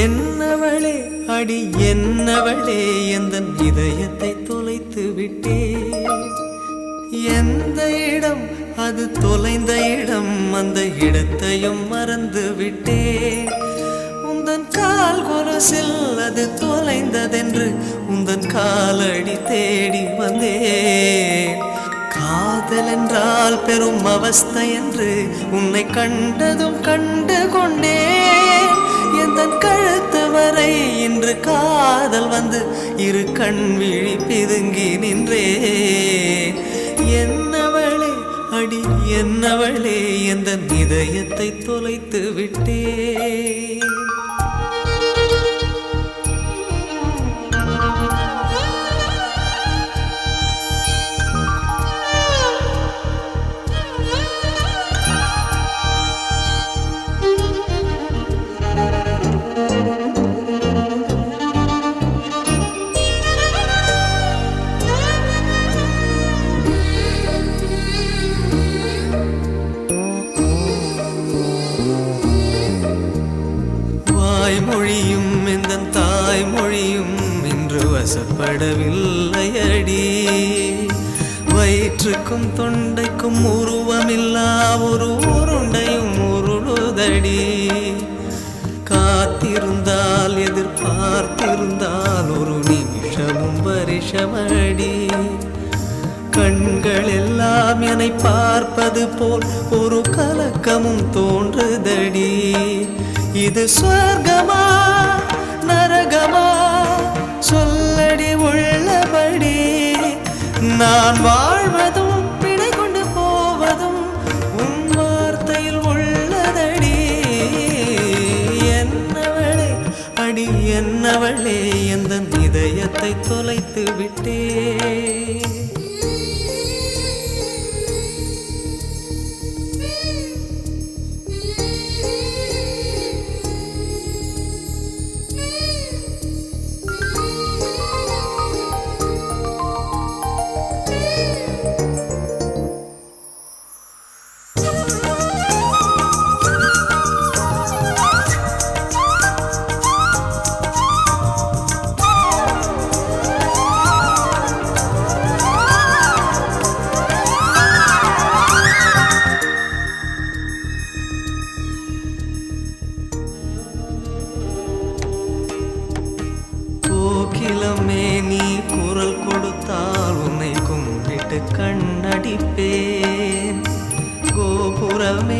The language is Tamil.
என்னவளே அடி என்னவளே எந்தன் இதயத்தை தொலைத்து விட்டே. எந்த இடம் அது தொலைந்த இடம், அந்த இடத்தையும் மறந்து விட்டே. உந்தன் கால் கொலுசில் அது தொலைந்ததென்று உந்தன் காலடி தேடி வந்தேன். காதல் என்றால் பெரும் அவஸ்தை என்று உன்னை கண்டதும் கண்டு கொண்டேன். எந்தன் கழுத்து வரை இன்று காதல் வந்து இரு கண் விழி பிதுங்கி நின்றேன். என்னவளே அடி என்னவளே எந்தன் இதயத்தை தொலைத்து விட்டேன். மொழியும் இந்த தாய்மொழியும் இன்று வசப்படவில்லை அடி. வயிற்றுக்கும் தொண்டைக்கும் உருவமில்லா ஒரு உருண்டையும் உருளுதடி. காத்திருந்தால் எதிர்பார்த்திருந்தால் ஒரு நிமிஷமும் வருஷமடி. கண்கள் எல்லாம் என்னை பார்ப்பது போல் ஒரு கலக்கமும் தோன்றுதடி. இது சொர்க்கமா நரகமா சொல்லடி உள்ளபடி. நான் வாழ்வதும் பிழை கொண்டு போவதும் உன் வார்த்தையில் உள்ளதடி. என்னவளே அடி என்னவளே எந்தன் இதயத்தை தொலைத்து விட்டே. கோகிலமே நீ குரல் கொடுத்தால் உன்னை கும்பிட்டு கண்ணடிப்பேன். கோபுரமே